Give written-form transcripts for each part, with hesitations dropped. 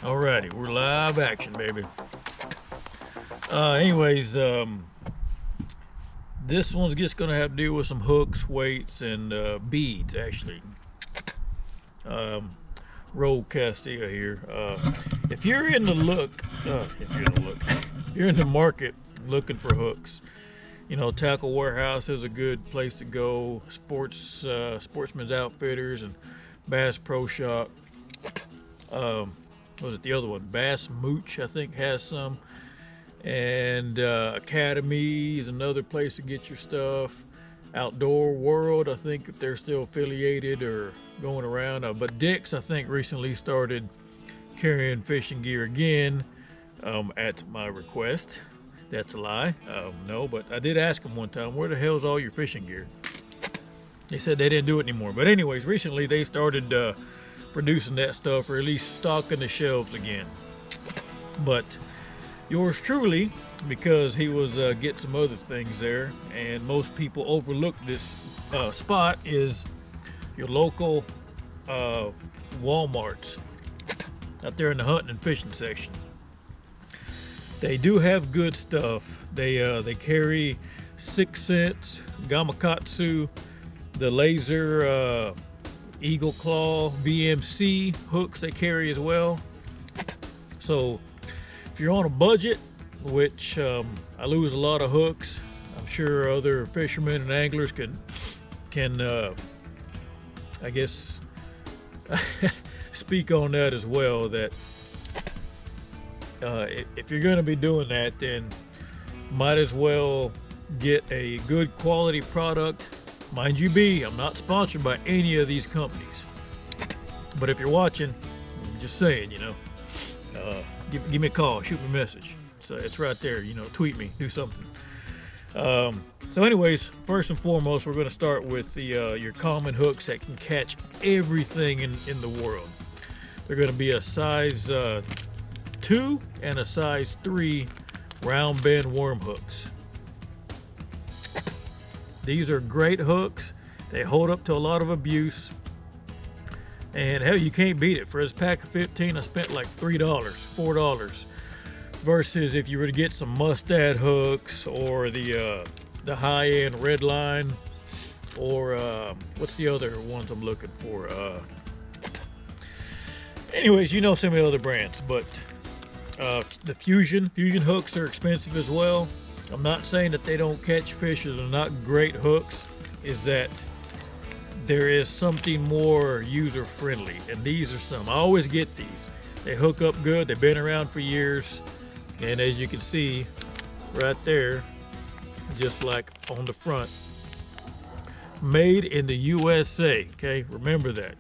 Alrighty, we're live action, baby. Anyways, this one's just gonna have to do with some hooks, weights, and beads. Actually, Roll Castilla here. If you're in the if you're in the market looking for hooks, you know, Tackle Warehouse is a good place to go. Sportsman's Outfitters and Bass Pro Shop. What was it the other one? Bass Mooch, I think, has some. And Academy is another place to get your stuff. Outdoor World, I think if they're still affiliated or going around. But Dick's, I think, recently started carrying fishing gear again at my request. That's a lie. No, but I did ask them one time, where the hell's all your fishing gear? They said they didn't do it anymore. But anyways, recently they started producing that stuff, or at least stocking the shelves again. But yours truly, because he was getting some other things there, and most people overlook this spot, is your local Walmarts out there in the hunting and fishing section. They do have good stuff. They carry 6 Sense, Gamakatsu, the laser Eagle Claw VMC hooks they carry as well. So if you're on a budget, which I lose a lot of hooks, I'm sure other fishermen and anglers can I guess speak on that as well, that if you're going to be doing that, then might as well get a good quality product. Mind you be, I'm not sponsored by any of these companies, but if you're watching, I'm just saying, you know, give me a call, shoot me a message. So it's right there, you know, tweet me, do something. So anyways, first and foremost, we're going to start with the your common hooks that can catch everything in the world. They're going to be a size 2 and a size 3 round bend worm hooks. These are great hooks. They hold up to a lot of abuse. And hell, you can't beat it. For this pack of 15, I spent like $3, $4. Versus if you were to get some Mustad hooks, or the high-end Redline, or what's the other ones I'm looking for? Anyways, you know some of the other brands, but the Fusion hooks are expensive as well. I'm not saying that they don't catch fish or they're not great hooks, is that there is something more user friendly, and these are some. I always get these. They hook up good, they've been around for years, and as you can see right there, just like on the front, made in the USA. Okay, remember that.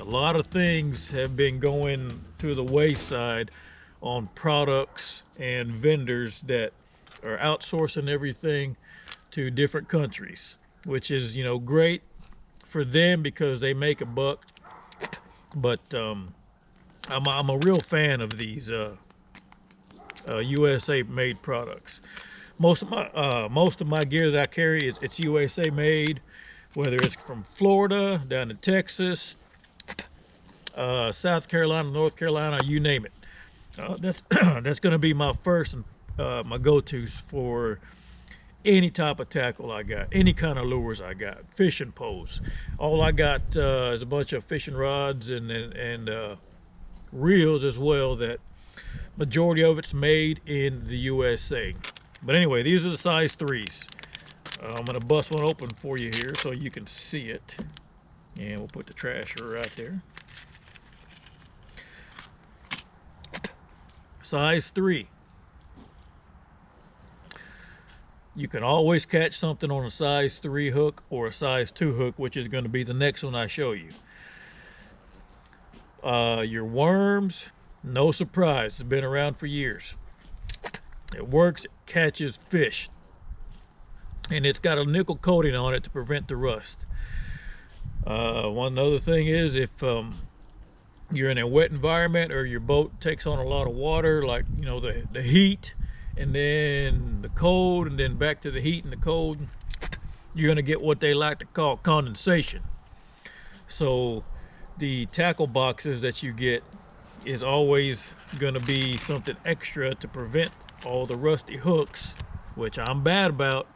A lot of things have been going to the wayside on products and vendors that are outsourcing everything to different countries, which is, you know, great for them because they make a buck. But I'm a real fan of these USA made products. Most of my gear that I carry, it's USA made, whether it's from Florida down to Texas, South Carolina, North Carolina, you name it. That's going to be my first and my go-tos for any type of tackle I got, any kind of lures I got, fishing poles. All I got is a bunch of fishing rods and reels as well, that majority of it's made in the USA. But anyway, these are the size 3s. I'm going to bust one open for you here so you can see it. And we'll put the trasher right there. Size 3. You can always catch something on a size 3 hook or a size 2 hook, which is going to be the next one I show you. Your worms, no surprise, it's been around for years. It works, it catches fish, and it's got a nickel coating on it to prevent the rust. One other thing is, if you're in a wet environment or your boat takes on a lot of water, like, you know, the heat and then the cold and then back to the heat and the cold, you're going to get what they like to call condensation. So the tackle boxes that you get is always going to be something extra to prevent all the rusty hooks, which I'm bad about.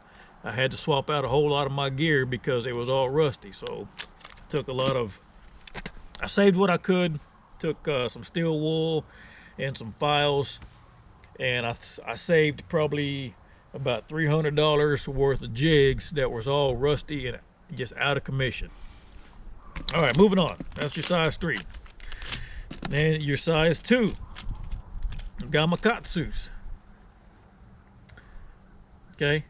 I had to swap out a whole lot of my gear because it was all rusty. So I saved what I could, took some steel wool and some files, and I saved probably about $300 worth of jigs that was all rusty and just out of commission. All right, moving on. That's your size 3. Then your size 2, Gamakatsus. Okay,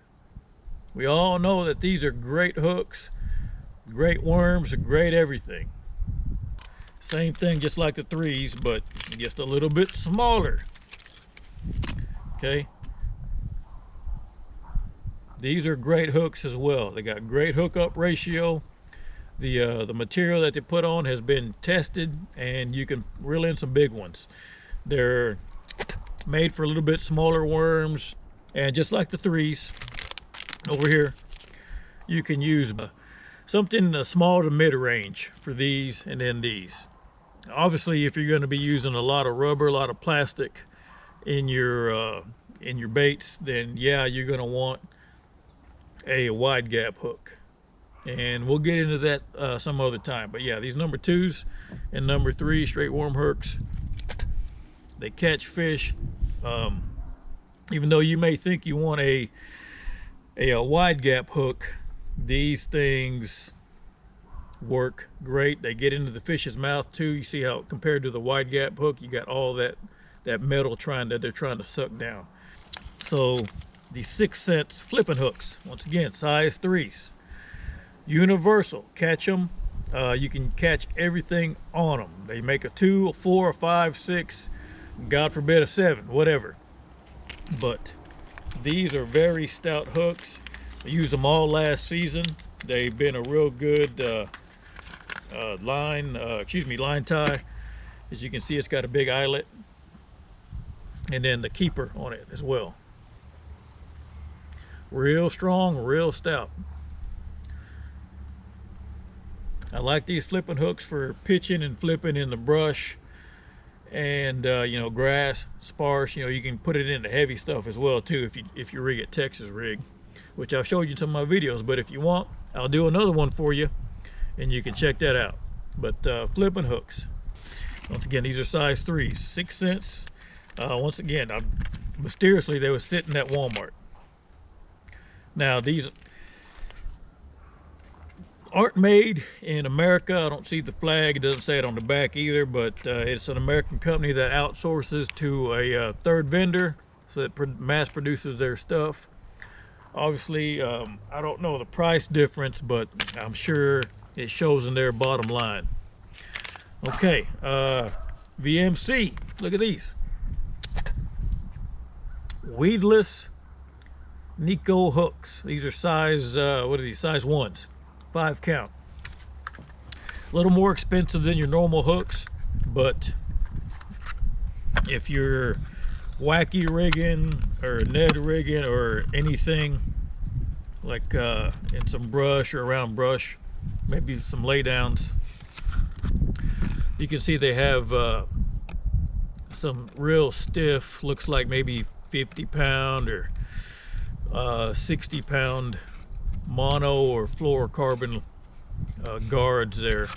we all know that these are great hooks, great worms, great everything. Same thing, just like the 3s, but just a little bit smaller. Okay, these are great hooks as well. They got great hookup ratio. The material that they put on has been tested, and you can reel in some big ones. They're made for a little bit smaller worms, and just like the 3s over here, you can use something small to mid-range for these, and then these. Obviously, if you're going to be using a lot of rubber, a lot of plastic in your baits, then yeah, you're going to want a wide gap hook, and we'll get into that some other time. But yeah, these number 2s and number 3 straight worm hooks, they catch fish. Even though you may think you want a wide gap hook, these things work great. They get into the fish's mouth too. You see how compared to the wide gap hook, you got all that metal that they're trying to suck down. So the 6 cents flipping hooks, once again, size 3s, universal. Catch them. You can catch everything on them. They make a 2, a 4, a 5, 6, God forbid a 7, whatever. But these are very stout hooks. I used them all last season. They've been a real good line tie. As you can see, it's got a big eyelet, and then the keeper on it as well. Real strong, real stout. I like these flipping hooks for pitching and flipping in the brush, and you know, grass, sparse. You know, you can put it into heavy stuff as well too if you rig a Texas rig, which I've showed you in some of my videos. But if you want, I'll do another one for you, and you can check that out. But flipping hooks, once again, these are size 3s, 6 cents. Once again, mysteriously they were sitting at Walmart. Now these aren't made in America. I don't see the flag. It doesn't say it on the back either, but it's an American company that outsources to a third vendor, so that mass produces their stuff. Obviously, I don't know the price difference, but I'm sure it shows in their bottom line. Okay, VMC, look at these. Weedless Nico hooks. These are size, what are these, size 1s, 5 count. A little more expensive than your normal hooks, but if you're wacky rigging or Ned rigging or anything like in some brush or around brush, maybe some laydowns, you can see they have some real stiff, looks like maybe 50-pound or 60-pound mono or fluorocarbon guards there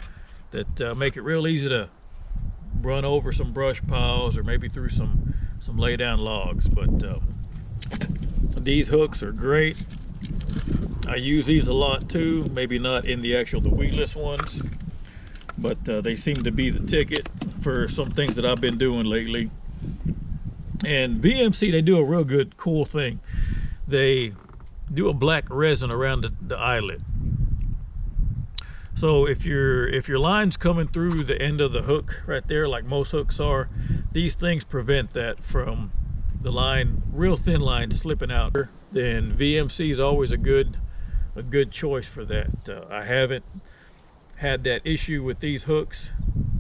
that make it real easy to run over some brush piles or maybe through some lay down logs. But these hooks are great. I use these a lot too, maybe not in the weedless ones, but they seem to be the ticket for some things that I've been doing lately. And VMC, they do a real good cool thing. They do a black resin around the eyelet. So if your line's coming through the end of the hook right there, like most hooks are, these things prevent that from the line, real thin line, slipping out. Then VMC is always a good choice for that. I haven't had that issue with these hooks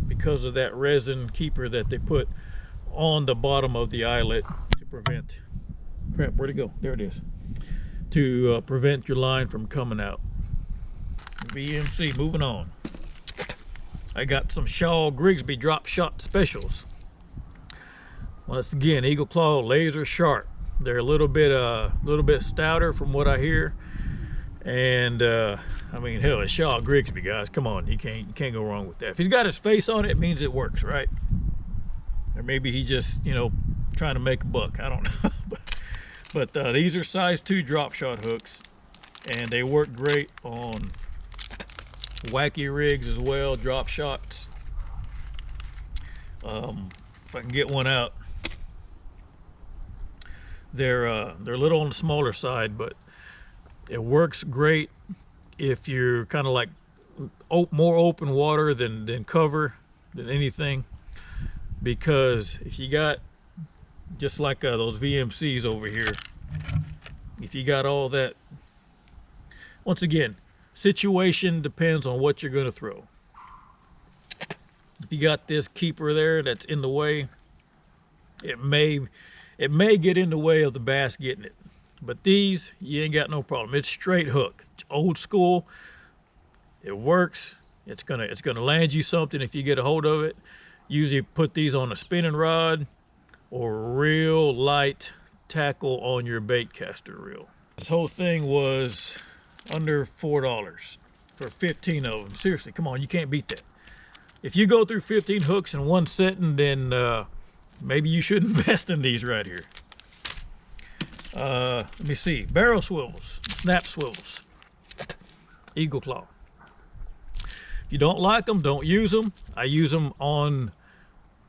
because of that resin keeper that they put on the bottom of the eyelet to prevent, crap, where'd it go? There it is. To prevent your line from coming out. VMC, moving on. I got some Shaw Grigsby drop shot specials. Once again, Eagle Claw laser sharp. They're a little bit stouter from what I hear. And I mean, hell, it's Shaw Grigsby, guys. Come on, you can't go wrong with that. If he's got his face on it, it means it works, right? Or maybe he just, you know, trying to make a buck. I don't know. but these are size 2 drop shot hooks, and they work great on wacky rigs as well, drop shots. If I can get one out, they're a little on the smaller side, but it works great if you're kind of like more open water than cover than anything, because if you got just like those VMCs over here, if you got all that, once again, situation depends on what you're going to throw. If you got this keeper there that's in the way, it may get in the way of the bass getting it. But these, you ain't got no problem. It's straight hook. It's old school. It works. It's gonna land you something if you get a hold of it. Usually put these on a spinning rod or real light tackle on your bait caster reel. This whole thing was under $4 for 15 of them. Seriously, come on, you can't beat that. If you go through 15 hooks in one setting, then maybe you should invest in these right here. Let me see. Barrel swivels, snap swivels, Eagle Claw. If you don't like them, don't use them. I use them on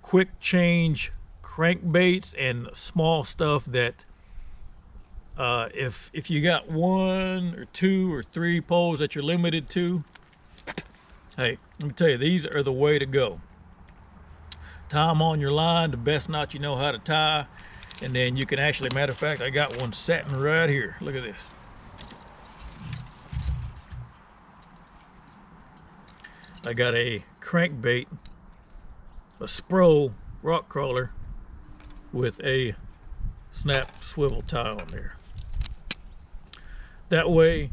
quick change crankbaits and small stuff that if you got 1 or 2 or 3 poles that you're limited to, hey, let me tell you, these are the way to go. Tie them on your line, the best knot you know how to tie, and then you can actually, matter of fact, I got one sitting right here. Look at this. I got a crankbait, a Spro rock crawler with a snap swivel tie on there. That way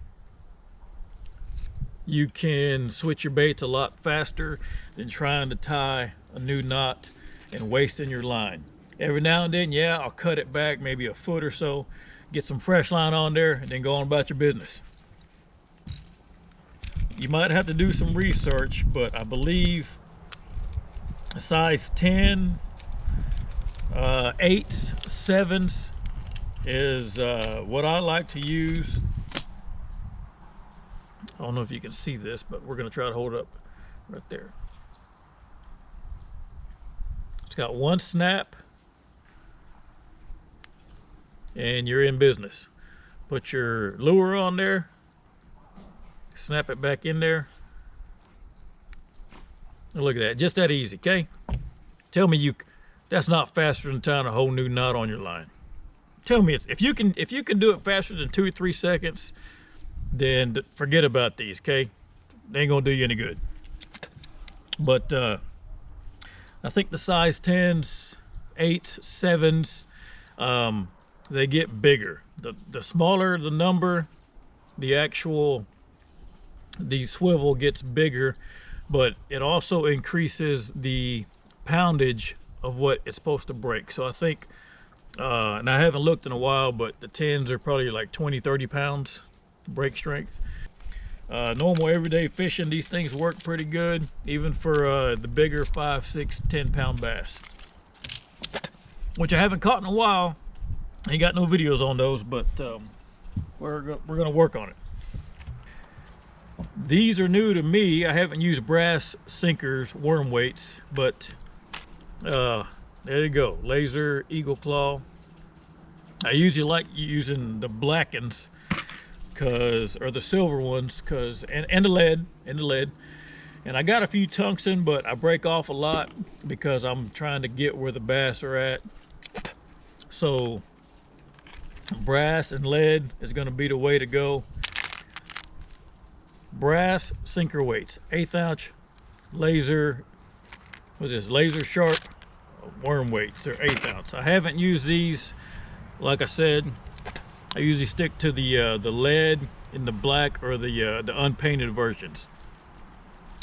you can switch your baits a lot faster than trying to tie a new knot and wasting your line. Every now and then, yeah, I'll cut it back maybe a foot or so, get some fresh line on there, and then go on about your business. You might have to do some research, but I believe a size 10, 8s, 7s is what I like to use. I don't know if you can see this, but we're going to try to hold it up right there. It's got one snap, and you're in business. Put your lure on there, snap it back in there. Look at that, just that easy, okay? Tell me that's not faster than tying a whole new knot on your line. Tell me if you can do it faster than 2 or 3 seconds, then forget about these, okay? They ain't gonna do you any good. But I think the size 10s, 8s, 7s, they get bigger. The smaller the number, the swivel gets bigger, but it also increases the poundage of what it's supposed to break. So I think, and I haven't looked in a while, but the 10s are probably like 20, 30 pounds break strength. Normal everyday fishing, these things work pretty good, even for the bigger 5, 6, 10 pound bass, which I haven't caught in a while. Ain't got no videos on those, but we're gonna work on it. These are new to me. I haven't used brass sinkers, worm weights, but there you go, laser Eagle Claw. I usually like using the blackens, or the silver ones, and the lead, and I got a few tungsten, but I break off a lot because I'm trying to get where the bass are at. So brass and lead is going to be the way to go. Brass sinker weights, 1/8 ounce laser, what's this, laser sharp worm weights. They're 1/8 ounce. I haven't used these. Like I said, I usually stick to the lead in the black or the unpainted versions.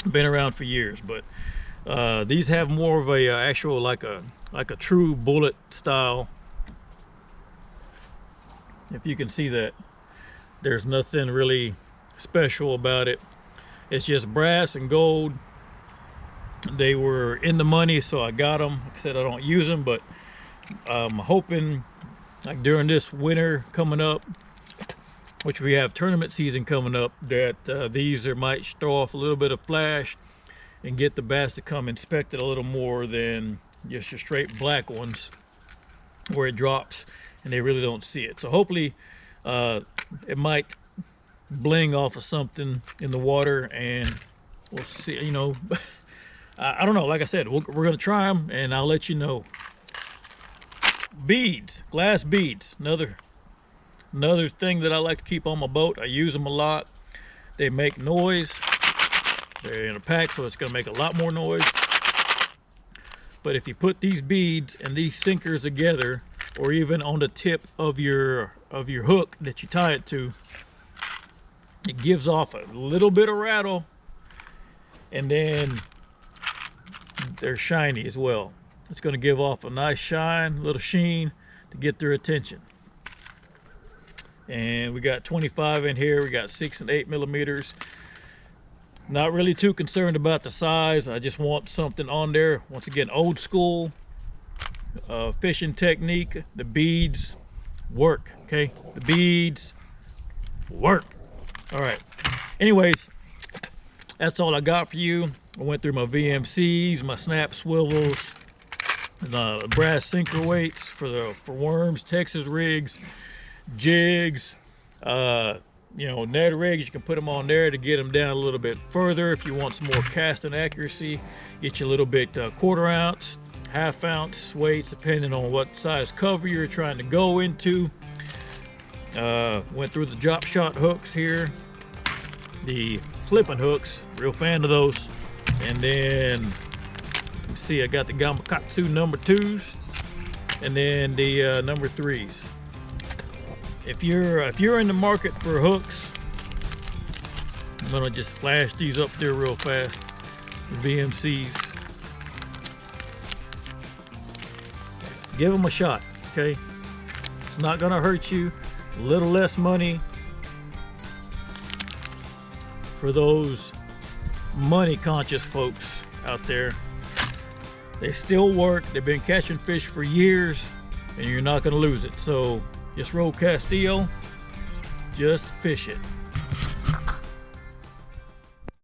been around for years. But these have more of a actual like a true bullet style. If you can see that, there's nothing really special about it. It's just brass and gold. They were in the money, so I got them. Like I said, I don't use them, but I'm hoping like during this winter coming up, which we have tournament season coming up, that these might throw off a little bit of flash and get the bass to come inspect it a little more than just your straight black ones where it drops and they really don't see it. So hopefully it might bling off of something in the water, and we'll see. You know, I don't know. Like I said, we're gonna try them, and I'll let you know. Beads, glass beads, another thing that I like to keep on my boat. I use them a lot. They make noise. They're in a pack, so it's gonna make a lot more noise. But if you put these beads and these sinkers together, or even on the tip of your hook that you tie it to, it gives off a little bit of rattle, and then they're shiny as well. It's going to give off a nice shine, a little sheen to get their attention. And we got 25 in here. We got 6 and 8 millimeters. Not really too concerned about the size. I just want something on there. Once again, old school fishing technique. The beads work, okay? The beads work. All right. Anyways, that's all I got for you. I went through my VMCs, my snap swivels, the brass sinker weights for worms, Texas rigs, jigs, you know, Ned rigs. You can put them on there to get them down a little bit further. If you want some more casting accuracy, get you a little bit 1/4 ounce, 1/2 ounce weights, depending on what size cover you're trying to go into. Went through the drop shot hooks here, the flipping hooks, real fan of those. And then you see I got the Gamakatsu number 2s, and then the number 3s. If you're in the market for hooks, I'm gonna just flash these up there real fast. The VMCs. Give them a shot, okay? It's not gonna hurt you. A little less money for those money conscious folks out there. They still work. They've been catching fish for years, and you're not gonna lose it. So just roll Castillo, just fish it.